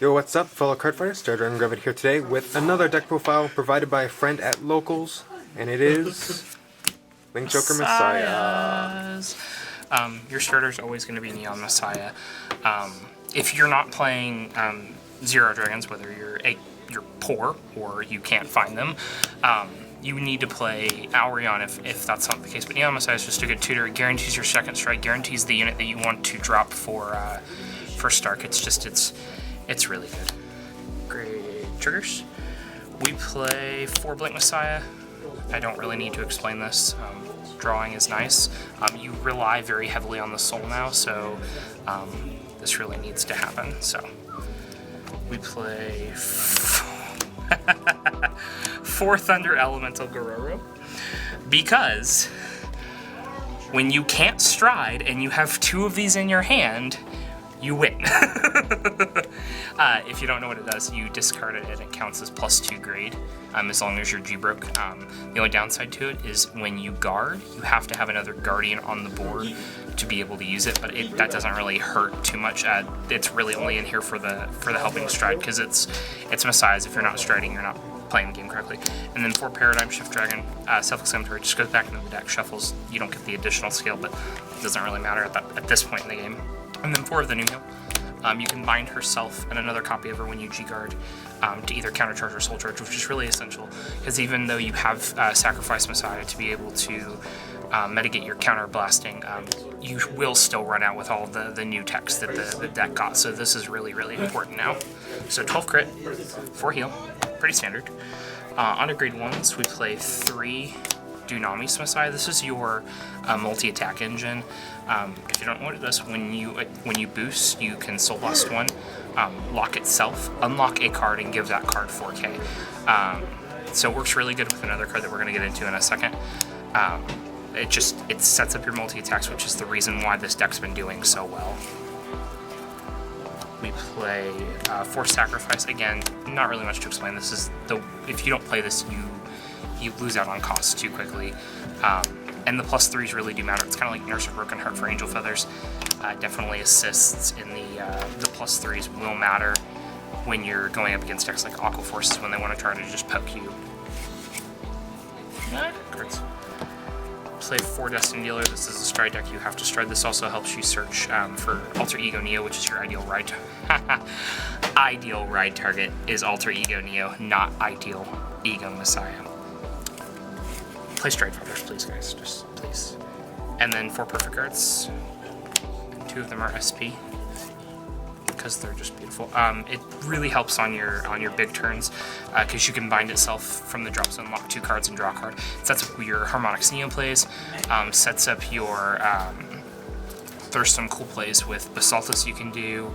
Yo, what's up, fellow card fighters? StereoDragonGravity here today with another deck profile provided by a friend at Locals, and it is Link Joker Messiah. Your starter is always going to be Neon Messiah. If you're not playing Zero Dragons, whether you're poor or you can't find them, you need to play Aurion if that's not the case. But Neon Messiah is just a good tutor. It guarantees your second strike, guarantees the unit that you want to drop for Stark. It's really good. Great triggers. We play 4 Blink Messiah. I don't really need to explain this. Drawing is nice. You rely very heavily on the soul now, so this really needs to happen. So we play 4 Thunder Elemental Gororo, because when you can't stride and you have 2 of these in your hand, you win. If you don't know what it does, you discard it and it counts as +2 grade, as long as your G broke. The only downside to it is when you guard, you have to have another Guardian on the board to be able to use it, but that doesn't really hurt too much. It's really only in here for the helping stride, because it's Messiahs. If you're not striding, you're not playing the game correctly. And then 4 Paradigm Shift Dragon, self-exclamatory, just goes back into the deck, shuffles. You don't get the additional skill, but it doesn't really matter at this point in the game. And then 4 of the New Heal. You can bind herself and another copy of her when you G-Guard to either countercharge or soul charge, which is really essential, because even though you have Sacrifice Messiah to be able to mitigate your counter blasting, you will still run out with all the new text that the deck got, so this is really, really important now. So 12 crit, 4 heal, pretty standard. On to grade 1s, we play 3 Dunamis Messiah. This is your multi-attack engine. If you don't know what it does, when you boost, you can Soul Blast 1, lock itself, unlock a card, and give that card 4K. So it works really good with another card that we're going to get into in a second. It sets up your multi-attacks, which is the reason why this deck's been doing so well. We play 4 Sacrifice. Again, not really much to explain. This is if you don't play this, you lose out on costs too quickly. And the +3s really do matter. It's kind of like Nurse a Broken Heart for Angel Feathers. Definitely assists in the +3s will matter when you're going up against decks like Aqua Forces, when they want to try to just poke you. Cards. Play 4 Destiny Dealer. This is a stride deck. You have to stride. This also helps you search for Alter Ego Neo, which is your ideal ride. Ideal ride target is Alter Ego Neo, not Ideal Ego Messiah. Play Stride Fighters, please, guys. Just please. And then 4 Perfect Cards. 2 of them are SP, because they're just beautiful. It really helps on your big turns, because you can bind itself from the drop zone, lock 2 cards, and draw a card. Sets up your Harmonics Neo plays. Sets up your. There's some cool plays with Basaltus you can do.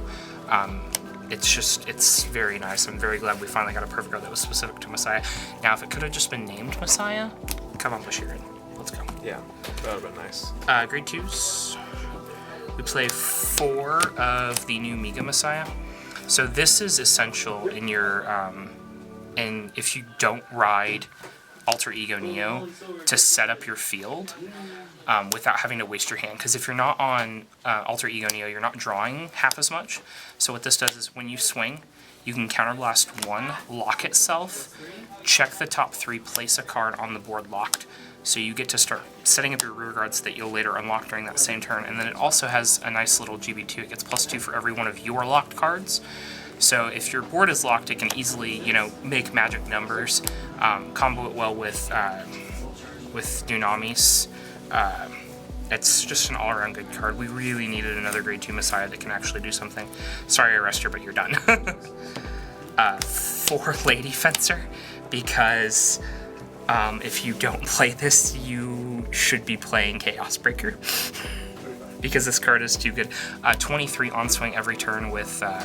It's very nice. I'm very glad we finally got a perfect card that was specific to Messiah. Now, if it could have just been named Messiah, come on, Bashirin. Let's go. Yeah, that would have been nice. Grade 2s. We play 4 of the new Manga Messiah. So this is essential in your, and if you don't ride Alter Ego Neo, to set up your field without having to waste your hand. Because if you're not on Alter Ego Neo, you're not drawing half as much. So what this does is when you swing, you can counterblast 1, lock itself, check the top 3, place a card on the board locked. So you get to start setting up your rear guards that you'll later unlock during that same turn. And then it also has a nice little G-EB03. It gets +2 for every one of your locked cards. So if your board is locked, it can easily, make magic numbers. Combo it well with Dunamis. It's just an all-around good card. We really needed another grade 2 Messiah that can actually do something. Sorry, Arrestor, but you're done. 4 Lady Fencer, because if you don't play this, you should be playing Chaos Breaker, because this card is too good. 23 on swing every turn with a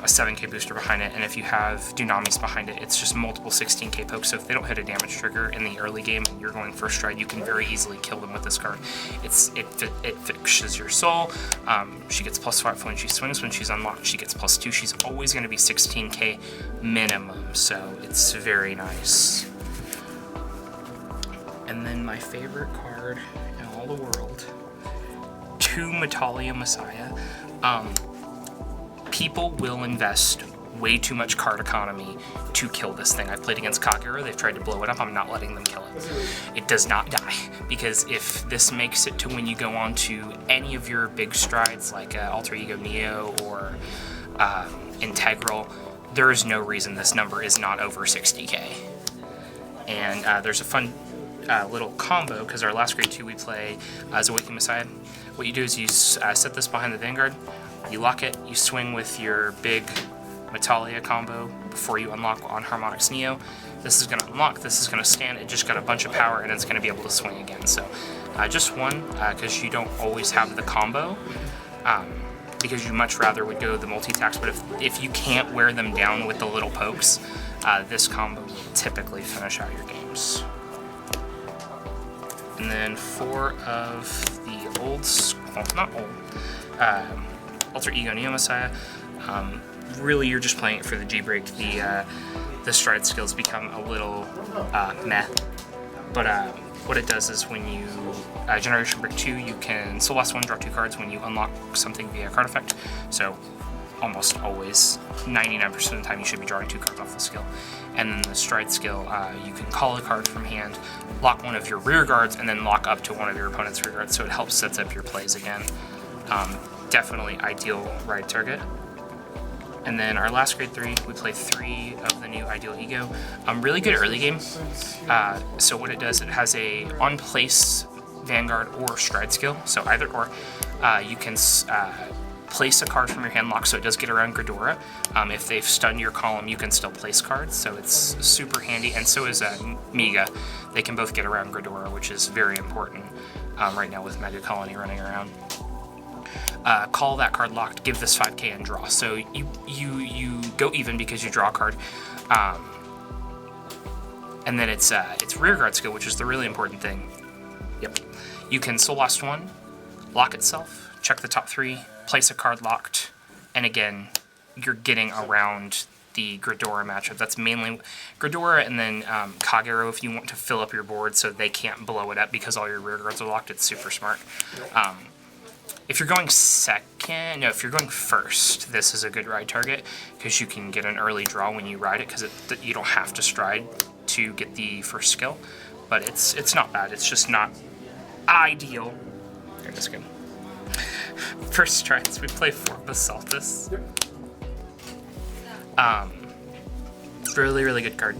7k booster behind it, and if you have Dunamis behind it, it's just multiple 16k pokes, so if they don't hit a damage trigger in the early game and you're going first stride, you can very easily kill them with this card. It fixes your soul. She gets +5 when she swings. When she's unlocked, she gets +2. She's always going to be 16k minimum, so it's very nice. And then my favorite card in all the world, 2 Metalia Messiah. people will invest way too much card economy to kill this thing. I've played against Kagero, they've tried to blow it up, I'm not letting them kill it. It does not die, because if this makes it to when you go on to any of your big strides, like Alter Ego Neo or Integral, there is no reason this number is not over 60k. And there's a fun little combo, because our last grade 2 we play as Awakening Messiah. What you do is you set this behind the Vanguard, you lock it, you swing with your big Metalia combo before you unlock on Harmonix Neo. This is going to unlock, this is going to stand, it just got a bunch of power, and it's going to be able to swing again. So just one, because you don't always have the combo, because you much rather would go the multi-attacks, but if you can't wear them down with the little pokes, this combo will typically finish out your games. And then 4 of the old, well, not old, Alter Ego Neo Messiah. Really, you're just playing it for the G-break. The stride skills become a little meh. But what it does is when you Generation Break 2, you can Soul Blast 1, draw 2 cards when you unlock something via card effect. So almost always, 99% of the time, you should be drawing 2 cards off the skill. And then the stride skill, you can call a card from hand, lock one of your rear guards, and then lock up to one of your opponent's rear guards, so it helps set up your plays again. Definitely ideal ride target. And then our last grade 3, we play 3 of the new Ideal Ego. Really good early game. So what it does, it has a on-place Vanguard or stride skill, so either or. You can place a card from your hand lock, so it does get around Gridora. If they've stunned your column, you can still place cards, so it's super handy, and so is Mega. They can both get around Gridora, which is very important right now with Mega Colony running around. Call that card locked, give this 5k and draw. So you go even because you draw a card. And then it's rear guard skill, which is the really important thing. Yep. You can Soul Blast 1, lock itself, check the top 3, place a card locked, and again, you're getting around the Gridora matchup. That's mainly Gridora, and then Kagero if you want to fill up your board so they can't blow it up because all your rear guards are locked. It's super smart. If you're going if you're going first, this is a good ride target because you can get an early draw when you ride it, because you don't have to stride to get the first skill. But it's not bad. It's just not ideal. There it is, good. First strides, we play 4 Basaltus. Really good card.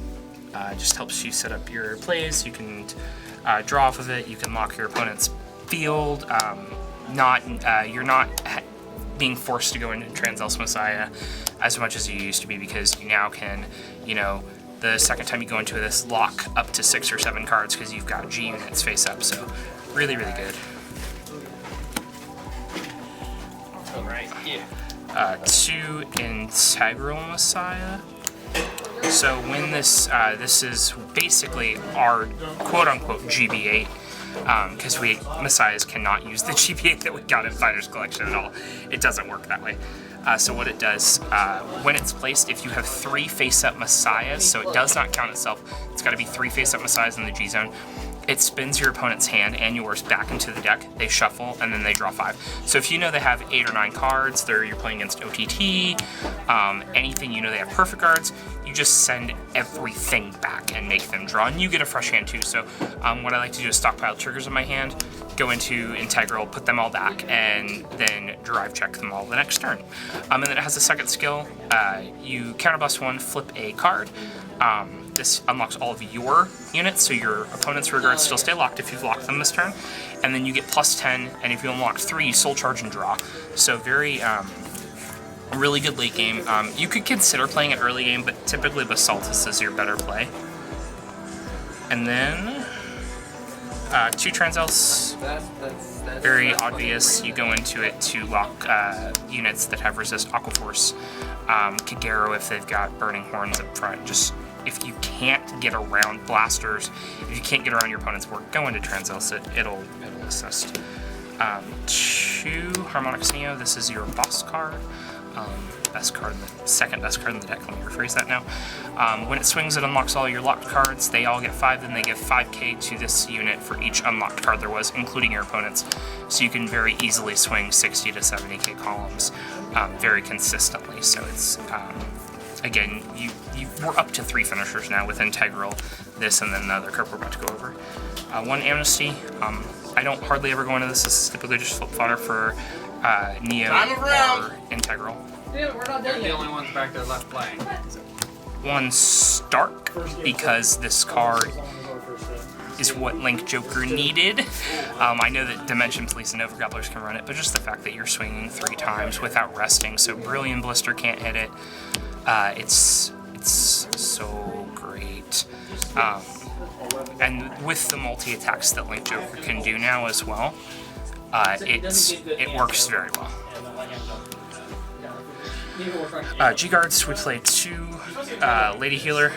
Just helps you set up your plays. You can draw off of it. You can lock your opponent's field. You're not being forced to go into Dunamis Messiah as much as you used to be, because you now can, the second time you go into this, lock up to 6 or 7 cards because you've got G units face up. So really good. Alright, yeah. 2 Integral Messiah. So when this is basically our quote-unquote GB8, because Messiahs cannot use the GB8 that we got in Fighters Collection at all. It doesn't work that way. So what it does, when it's placed, if you have 3 face-up Messiahs, so it does not count itself, it's got to be 3 face-up Messiahs in the G-zone, it spins your opponent's hand and yours back into the deck, they shuffle, and then they draw 5. So if they have 8 or 9 cards, you're playing against OTT, anything they have perfect cards, you just send everything back and make them draw, and you get a fresh hand too. So what I like to do is stockpile triggers in my hand, go into Integral, put them all back, and then drive check them all the next turn. And then it has a second skill, you counterblast 1, flip a card. This unlocks all of your units, so your opponent's rear guards still stay locked if you've locked them this turn. And then you get plus 10, and if you unlock 3, you soul charge and draw. So really good late game. You could consider playing it early game, but typically Basaltus is your better play. And then 2 Transels, very obvious. You go into it to lock units that have resist Aquaforce. Kagero if they've got Burning Horns up front. Just if you can't get around blasters, if you can't get around your opponent's board, go into Transels. It'll assist. 2 Harmonix Neo. This is your boss card. second best card in the deck. Let me rephrase that now. When it swings, it unlocks all your locked cards. They all get 5, then they give 5k to this unit for each unlocked card there was, including your opponent's. So you can very easily swing 60 to 70k columns very consistently. So it's, again, we're up to 3 finishers now with Integral, this, and then the other card we're about to go over. 1 Amnesty. I don't hardly ever go into this. This is typically just flip fodder for Neo or Integral. We're not done yet. The only ones back there left playing. 1 Stark, because this card is what Link Joker needed. I know that Dimension Police and Nova Grapplers can run it, but just the fact that you're swinging 3 times without resting, so Brilliant Blister can't hit it. It's so great. And with the multi-attacks that Link Joker can do now as well, it works very well. G-Guards, we play 2 Lady Healer,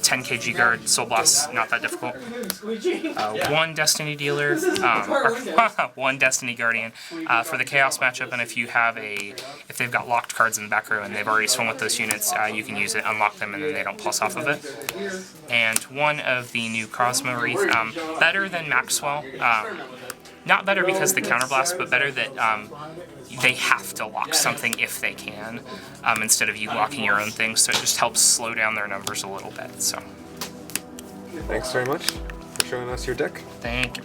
10k G-Guard, Soul Blast, not that difficult. 1 Destiny Dealer, or 1 Destiny Guardian for the Chaos matchup, and if they've got locked cards in the back row and they've already swung with those units, you can use it, unlock them, and then they don't plus off of it. And 1 of the new Cosmo Wreath, better than Maxwell. Not better because the counterblast, but better that they have to lock something if they can, instead of you locking your own things, so it just helps slow down their numbers a little bit. So, Thanks very much for showing us your deck. thank you.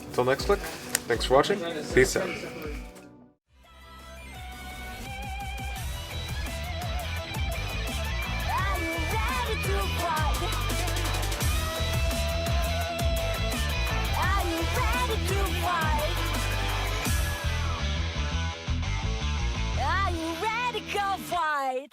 Until next flick, thanks for watching. Peace out. Are you ready to fight?